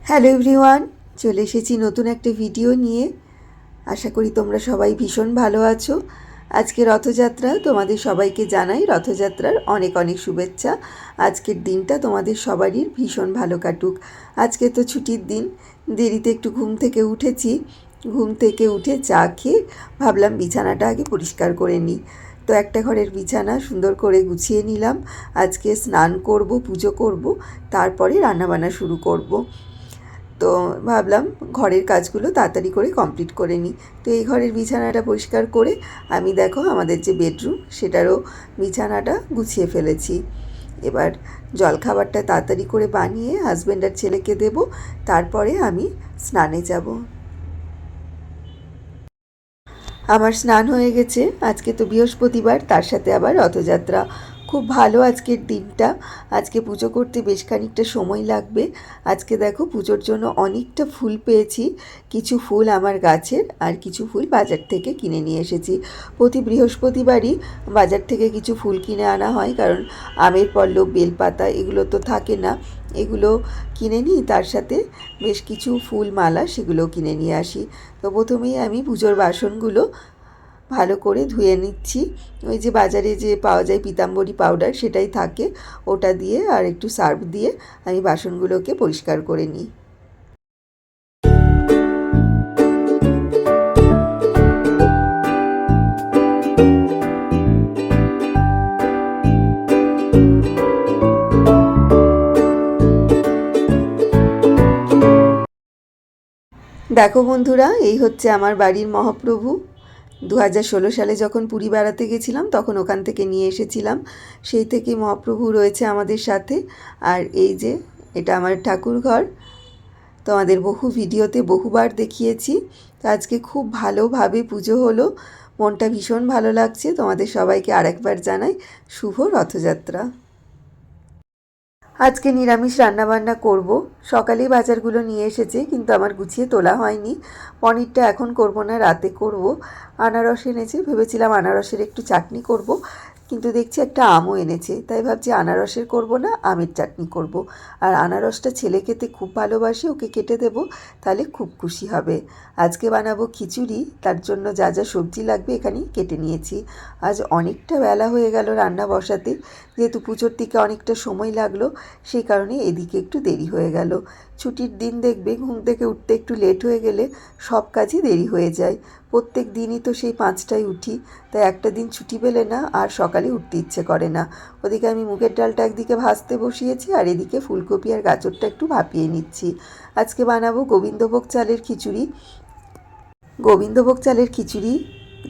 Hello everyone, চলে এসেছি নতুন একটা ভিডিও নিয়ে। আশা করি তোমরা সবাই ভীষণ ভালো আছো। আজকে রথযাত্রা, তোমাদের সবাইকে জানাই রথযাত্রার অনেক অনেক শুভেচ্ছা। আজকের দিনটা তোমাদের সবারই ভীষণ ভালো কাটুক। আজকে তো ছুটির দিন, দেরিতে একটু ঘুম থেকে উঠেছি। ঘুম থেকে উঠে চা খেয়ে ভাবলাম বিছানাটা আগে পরিষ্কার করে নিই। তো একটা ঘরের বিছানা সুন্দর করে গুছিয়ে নিলাম। আজকে স্নান করব, পুজো করব, তারপরে রান্নাবান্না শুরু করব। তো ভাবলাম ঘরের কাজগুলো তাড়াতাড়ি করে কমপ্লিট করে নিই। তো এই ঘরের বিছানাটা পরিষ্কার করে আমি দেখো আমাদের যে বেডরুম সেটারও বিছানাটা গুছিয়ে ফেলেছি। এবার জলখাবারটা তাড়াতাড়ি করে বানিয়ে হাজব্যান্ড আর ছেলেকে দেব, তারপরে আমি স্নানে যাব। আমার স্নান হয়ে গেছে। আজকে তো বৃহস্পতিবার, তার সাথে আবার রথযাত্রা। খুব ভালো আজকের দিনটা। আজকে পুজো করতে বেশ খানিকটা সময় লাগবে। আজকে দেখো পুজোর জন্য অনেকটা ফুল পেয়েছি। কিছু ফুল আমার গাছের আর কিছু ফুল বাজার থেকে কিনে নিয়ে এসেছি। প্রতি বৃহস্পতিবারই বাজার থেকে কিছু ফুল কিনে আনা হয়, কারণ আমের পল্লব, বেলপাতা এগুলো তো থাকে না, এগুলো কিনে নিই। তার সাথে বেশ কিছু ফুল মালা সেগুলোও কিনে নিয়ে আসি। তো প্রথমেই আমি পুজোর বাসনগুলো ভালো করে ধুয়ে নিচ্ছি। ওই যে বাজারে যে পাওয়া যায় পীতাম্বরী পাউডার, সেটাই থাকে, ওটা দিয়ে আর একটু সার্ফ দিয়ে আমি বাসনগুলোকে পরিষ্কার করে নিই। দেখো বন্ধুরা, এই হচ্ছে আমার বাড়ির মহাপ্রভু। 2016 সালে যখন পুরী বেড়াতে গেছিলাম তখন ওখান থেকে নিয়ে এসেছিলাম। সেই থেকে মহাপ্রভু রয়েছে আমাদের সাথে। আর এই যে এটা আমার ঠাকুর ঘর, তোমাদের বহু ভিডিওতে বহুবার দেখিয়েছি। তো আজকে খুব ভালোভাবে পুজো হলো, মনটা ভীষণ ভালো লাগছে। তোমাদের সবাইকে আরেকবার জানাই শুভ রথযাত্রা। আজকে নিরামিষ রান্নাবান্না করব। সকালেই বাজারগুলো নিয়ে এসেছে, কিন্তু আমার গুছিয়ে তোলা হয়নি। পনিরটা এখন করব না, রাতে করব। আনারস এনেছে, ভেবেছিলাম আনারসের একটু চাটনি করব, কিন্তু দেখছি একটা আমও এনেছে, তাই ভাবছি আনারসের করব না, আমের চাটনি করব। আর আনারসটা ছেলে খেতে খুব ভালোবাসে, ওকে কেটে দেব, তাহলে খুব খুশি হবে। আজকে বানাবো খিচুড়ি, তার জন্য যা যা সবজি লাগবে এখানেই কেটে নিয়েছি। আজ অনেকটা বেলা হয়ে গেল রান্না বসাতে, যেহেতু পুজোর দিকে অনেকটা সময় লাগলো, সেই কারণে এদিকে একটু দেরি হয়ে গেল। ছুটির দিন দেখবে ঘুম থেকে উঠতে একটু লেট হয়ে গেলে সব কাজই দেরি হয়ে যায়। প্রত্যেক দিনই তো সেই 5টায় উঠি, তাই একটা দিন ছুটি পেলে না আর সকালে উঠতে ইচ্ছে করে না। ওদিকে আমি মুগের ডালটা একদিকে ভাজতে বসিয়েছি, আর এদিকে ফুলকপি আর গাজরটা একটু ভাপিয়ে নিচ্ছি। আজকে বানাবো গোবিন্দভোগ চালের খিচুড়ি। গোবিন্দভোগ চালের খিচুড়ি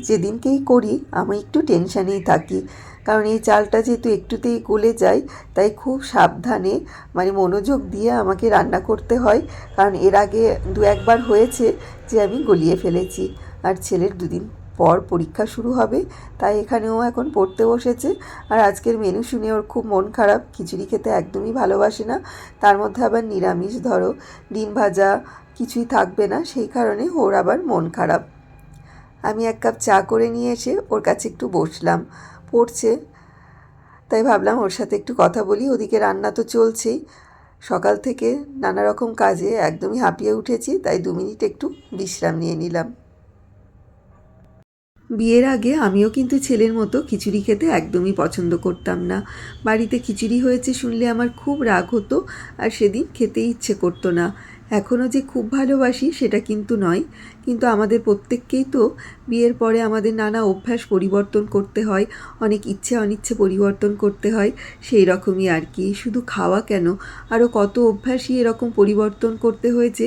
যেদিনকেই করি আমি একটু টেনশানেই থাকি, কারণ এই চালটা যেহেতু একটুতেই গলে যায়, তাই খুব সাবধানে মনোযোগ দিয়ে আমাকে রান্না করতে হয়। কারণ এর আগে 2-1বার হয়েছে যে আমি গলিয়ে ফেলেছি। আর ছেলের 2 দিন পর পরীক্ষা শুরু হবে, তাই এখানেও এখন পড়তে বসেছে। আর আজকের মেনু শুনে ওর খুব মন খারাপ, খিচুড়ি খেতে একদমই ভালোবাসে না। তার মধ্যে আবার নিরামিষ, ধরো ডিম ভাজা কিছুই থাকবে না, সেই কারণে ওর আবার মন খারাপ। আমি 1 কাপ চা করে নিয়ে এসে ওর কাছে একটু বসলাম, পড়ছে, তাই ভাবলাম ওর সাথে একটু কথা বলি। ওদিকে রান্না তো চলছেই, সকাল থেকে নানা রকম কাজে একদমই হাঁপিয়ে উঠেছি, তাই 2 মিনিট একটু বিশ্রাম নিয়ে নিলাম। বিয়ের আগে আমিও কিন্তু ছেলের মতো খিচুড়ি খেতে একদমই পছন্দ করতাম না। বাড়িতে খিচুড়ি হয়েছে শুনলে আমার খুব রাগ হতো, আর সেদিন খেতে ইচ্ছে করতো না। এখনও যে খুব ভালোবাসি সেটা কিন্তু নয়, কিন্তু আমাদের প্রত্যেককেই তো বিয়ের পরে আমাদের নানা অভ্যাস পরিবর্তন করতে হয়, অনেক ইচ্ছে অনিচ্ছে পরিবর্তন করতে হয়। সেই রকমই আর কি, শুধু খাওয়া কেন, আরও কত অভ্যাসই এরকম পরিবর্তন করতে হয়েছে।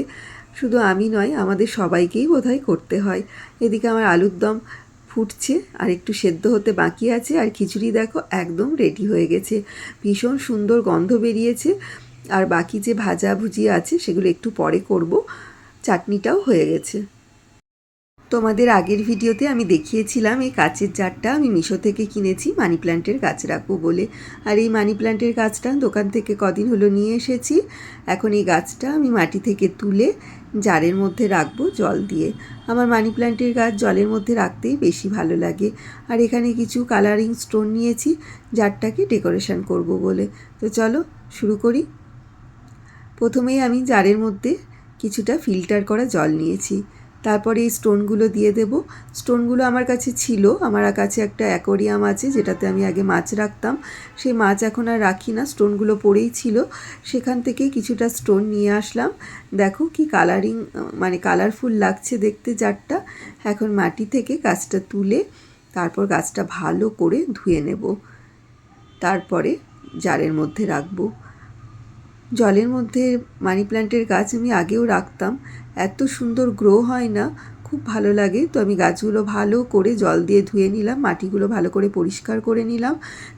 শুধু আমি নয়, আমাদের সবাইকেই বোধহয় করতে হয়। এদিকে আমার আলুর দম ফুটছে, আর একটু সেদ্ধ হতে বাকি আছে। আর খিচুড়ি দেখো একদম রেডি হয়ে গেছে, ভীষণ সুন্দর গন্ধ বেরিয়েছে। আর বাকি যে ভাজা ভুজি আছে সেগুলো একটু পরে করব। চাটনিটাও হয়ে গেছে। তোমাদের আগের ভিডিওতে আমি দেখিয়েছিলাম এই কাচের জারটা আমি মিশো থেকে কিনেছি মানি প্ল্যান্টের গাছ রাখবো বলে। আর এই মানি প্ল্যান্টের গাছটা দোকান থেকে কদিন হলো নিয়ে এসেছি। এখন এই গাছটা আমি মাটি থেকে তুলে জারের মধ্যে রাখবো জল দিয়ে। আমার মানি প্ল্যান্টের গাছ জলের মধ্যে রাখতেই বেশি ভালো লাগে। আর এখানে কিছু কালারিং স্টোন নিয়েছি জারটাকে ডেকোরেশন করব বলে। তো চলো শুরু করি। প্রথমেই আমি জারের মধ্যে কিছুটা ফিল্টার করা জল নিয়েছি, তারপরে এই স্টোনগুলো দিয়ে দেব। স্টোনগুলো আমার কাছে ছিল, আমার কাছে একটা অ্যাকোরিয়াম আছে যেটাতে আমি আগে মাছ রাখতাম, সেই মাছ এখন আর রাখি না, স্টোনগুলো পড়েই ছিল, সেখান থেকে কিছুটা স্টোন নিয়ে আসলাম। দেখো কি কালারিং, মানে কালারফুল লাগছে দেখতে জারটা। এখন মাটি থেকে গাছটা তুলে তারপর গাছটা ভালো করে ধুয়ে নেব, তারপরে জারের মধ্যে রাখবো। জলের মধ্যে মানি প্ল্যান্টের গাছ আমি আগেও রাখতাম, এত সুন্দর গ্রো হয় না, খুব ভালো লাগে। তো আমি গাছগুলো ভালো করে জল দিয়ে ধুয়ে নিলাম, মাটিগুলো ভালো করে পরিষ্কার করে নিলাম,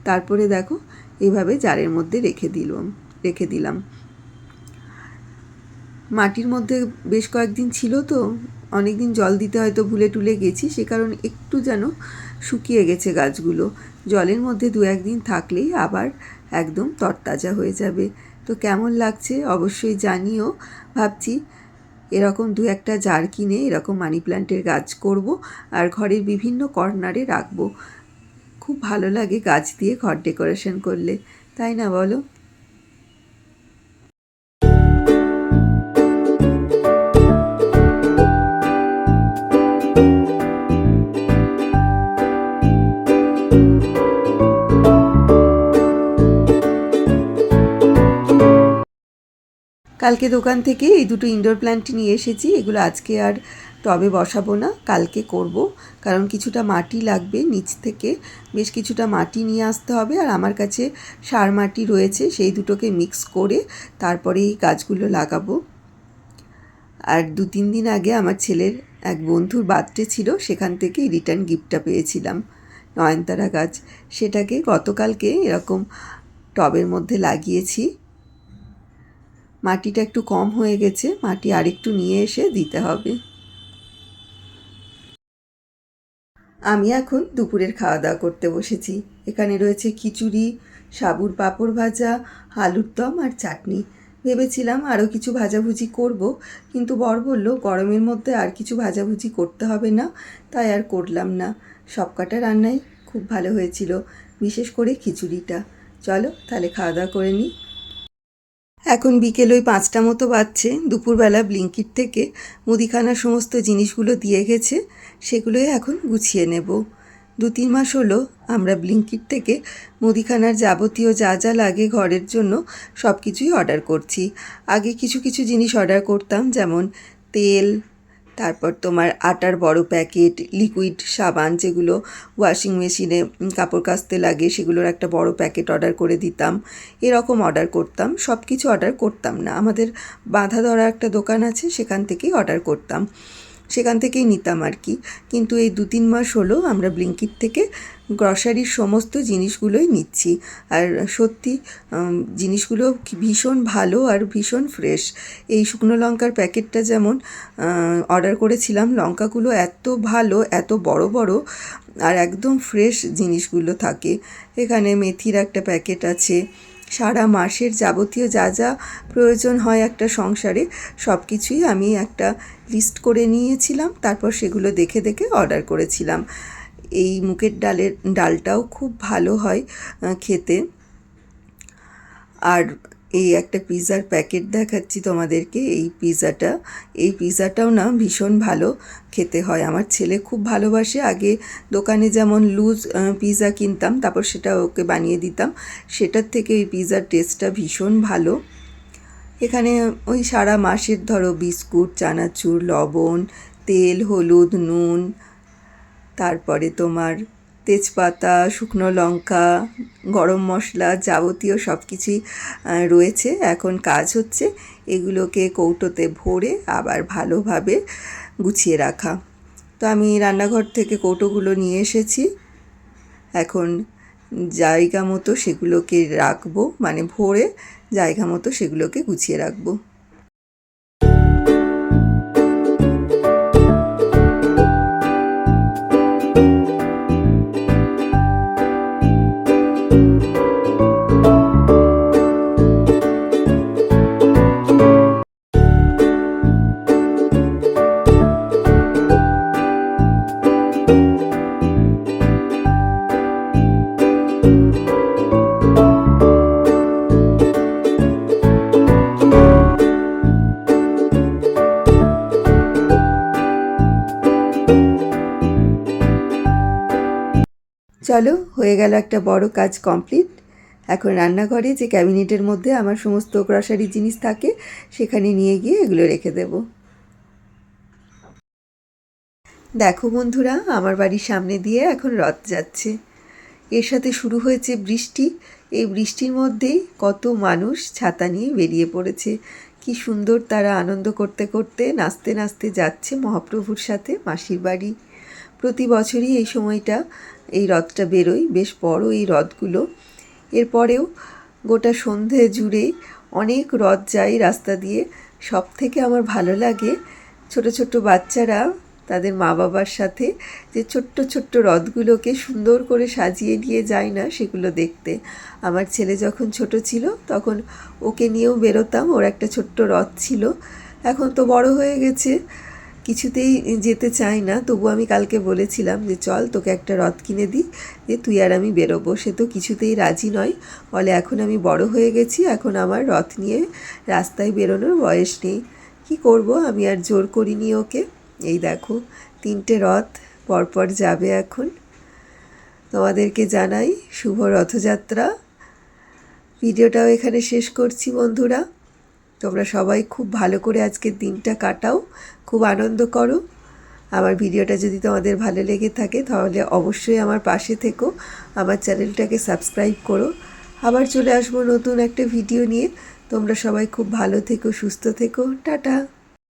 তারপরে দেখো এভাবে জারের মধ্যে রেখে দিলাম। মাটির মধ্যে বেশ কয়েকদিন ছিল তো, অনেক দিন জল দিতে হয়তো ভুলে টুলে গেছি, সে কারণে একটু যেন শুকিয়ে গেছে গাছগুলো। জলের মধ্যে 2-1 দিন থাকলেই আবার একদম তরতাজা হয়ে যাবে। তো কেমন লাগছে অবশ্যই জানিও। ভাবছি এরকম 2-1টা জার কিনে এরকম মানি প্ল্যান্টের গাছ করব আর ঘরের বিভিন্ন কর্নারে রাখবো। খুব ভালো লাগে গাছ দিয়ে ঘর ডেকোরেশন করলে, তাই না বলো? কালকে দোকান থেকে এই দুটো ইনডোর প্ল্যান্ট নিয়ে এসেছি, এগুলো আজকে আর টবে বসাবো না, কালকে করব, কারণ কিছুটা মাটি লাগবে, নিচ থেকে বেশ কিছুটা মাটি নিয়ে আসতে হবে, আর আমার কাছে সার মাটি রয়েছে, সেই দুটোকে মিক্স করে তারপরে এই গাছগুলো লাগাবো। আর 2-3 দিন আগে আমার ছেলের এক বন্ধুর বার্থডে ছিল, সেখান থেকে রিটার্ন গিফটটা পেয়েছিলাম, নয়নতারা গাছ, সেটাকে গতকালকে এরকম টবের মধ্যে লাগিয়েছি। মাটিটা একটু কম হয়ে গেছে, মাটি আরেকটু নিয়ে এসে দিতে হবে। আমি এখন দুপুরের খাওয়া দাওয়া করতে বসেছি। এখানে রয়েছে খিচুড়ি, সাবুর পাঁপড় ভাজা, আলুর দম আর চাটনি। ভেবেছিলাম আরও কিছু ভাজাভুজি করব, কিন্তু বর বলল গরমের মধ্যে আর কিছু ভাজাভুজি করতে হবে না, তাই আর করলাম না। সবকটা রান্নাই খুব ভালো হয়েছিল, বিশেষ করে খিচুড়িটা। চলো তাহলে খাওয়া দাওয়া করে নিই। এখন বিকেল ওই 5টা মতো বাজছে। দুপুরবেলা ব্লিঙ্কিট থেকে মুদিখানার সমস্ত জিনিসগুলো দিয়ে গেছে, সেগুলোই এখন গুছিয়ে নেব। 2-3 মাস হলো আমরা ব্লিঙ্কিট থেকে মুদিখানার যাবতীয় যা যা লাগে ঘরের জন্য সব কিছুই অর্ডার করছি। আগে কিছু কিছু জিনিস অর্ডার করতাম, যেমন তেল, তারপর তোমার আটার বড় প্যাকেট, লিকুইড সাবান যেগুলো ওয়াশিং মেশিনে কাপড় কাচতে লাগে, সেগুলোর একটা বড় প্যাকেট অর্ডার করে দিতাম, এরকম অর্ডার করতাম। সব কিছু অর্ডার করতাম না, আমাদের বাঁধা ধরা একটা দোকান আছে, সেখান থেকেই অর্ডার করতাম, সেখান থেকেই নিতাম আর কি। কিন্তু এই 2-3 মাস হলো আমরা ব্লিঙ্কিট থেকে গ্রসারির সমস্ত জিনিসগুলোই নিচ্ছি, আর সত্যি জিনিসগুলো ভীষণ ভালো আর ভীষণ ফ্রেশ। এই শুকনো লঙ্কার প্যাকেটটা যেমন অর্ডার করেছিলাম, লঙ্কাগুলো এত ভালো, এত বড় বড়, আর একদম ফ্রেশ জিনিসগুলো থাকে। এখানে মেথির একটা প্যাকেট আছে, সারা মাসের যাবতীয় যা যা প্রয়োজন হয় একটা সংসারে সব কিছুই আমি একটা লিস্ট করে নিয়েছিলাম, তারপর সেগুলো দেখে দেখে অর্ডার করেছিলাম। এই মুগের ডালটাও খুব ভালো হয় খেতে। আর এই একটা পিৎজার প্যাকেট দেখাচ্ছি তোমাদেরকে, এই পিৎজাটাও না ভীষণ ভালো খেতে হয়, আমার ছেলে খুব ভালোবাসে। আগে দোকানে যেমন লুজ পিৎজা কিনতাম, তারপর সেটা ওকে বানিয়ে দিতাম, সেটার থেকে এই পিৎজার টেস্টটা ভীষণ ভালো। এখানে ওই সারা মাসের ধরো বিস্কুট, চানাচুর, লবণ, তেল, হলুদ, নুন, তারপরে তোমার তেজপাতা, শুকনো লঙ্কা, গরম মশলা, যাবতীয় সব কিছুই রয়েছে। এখন কাজ হচ্ছে এগুলোকে কৌটোতে ভরে আবার ভালোভাবে গুছিয়ে রাখা। তো আমি রান্নাঘর থেকে কৌটোগুলো নিয়ে এসেছি, এখন জায়গা মতো সেগুলোকে রাখবো, মানে ভরে জায়গা মতো সেগুলোকে গুছিয়ে রাখবো। চলো, হয়ে গেল একটা বড় কাজ কমপ্লিট। এখন রান্নাঘরে যে ক্যাবিনেটের মধ্যে আমার সমস্ত গ্রসারি জিনিস থাকে সেখানে নিয়ে গিয়ে এগুলো রেখে দেব। দেখো বন্ধুরা, আমার বাড়ির সামনে দিয়ে এখন রথ যাচ্ছে। এর সাথে শুরু হয়েছে বৃষ্টি। এই বৃষ্টির মধ্যেই কত মানুষ ছাতা নিয়ে বেরিয়ে পড়েছে। কি সুন্দর তারা আনন্দ করতে করতে নাচতে নাচতে যাচ্ছে মহাপ্রভুর সাথে মাসির বাড়ি। প্রতি বছরই এই সময়টা এই রথটা বেরোয়, বেশ বড় এই রথগুলো। এরপরেও গোটা সন্ধে জুড়ে অনেক রথ যায় রাস্তা দিয়ে। সব থেকে আমার ভালো লাগে ছোট ছোট বাচ্চারা তাদের মা বাবার সাথে যে ছোট্ট ছোট্ট রথগুলোকে সুন্দর করে সাজিয়ে নিয়ে যায় না, সেগুলো দেখতে। আমার ছেলে যখন ছোট ছিল তখন ওকে নিয়েও বেরোতাম, ওর একটা ছোট্ট রথ ছিল। এখন তো বড় হয়ে গেছে, কিছুতেই যেতে চাই না। তবু আমি কালকে বলেছিলাম যে চল তোকে একটা রথ কিনে দিই, যে তুই আর আমি বেরোবো। সে তো কিছুতেই রাজি নয়, বলে এখন আমি বড় হয়ে গেছি, এখন আমার রথ নিয়ে রাস্তায় বেরোনোর বয়স নেই। কি করব, আমি আর জোর করিনি ওকে। এই দেখো 3টে রথ পরপর যাবে এখন। তোমাদেরকে জানাই শুভ রথযাত্রা। ভিডিওটাও এখানে শেষ করছি বন্ধুরা। তোমরা সবাই খুব ভালো করে আজকের দিনটা কাটাও, খুব আনন্দ করো। আমার ভিডিওটা যদি তোমাদের ভালো লেগে থাকে তাহলে অবশ্যই আমার পাশে থেকো, আমার চ্যানেলটাকে সাবস্ক্রাইব করো। আবার চলে আসবো নতুন একটা ভিডিও নিয়ে। তোমরা সবাই খুব ভালো থেকো, সুস্থ থেকো। টাটা।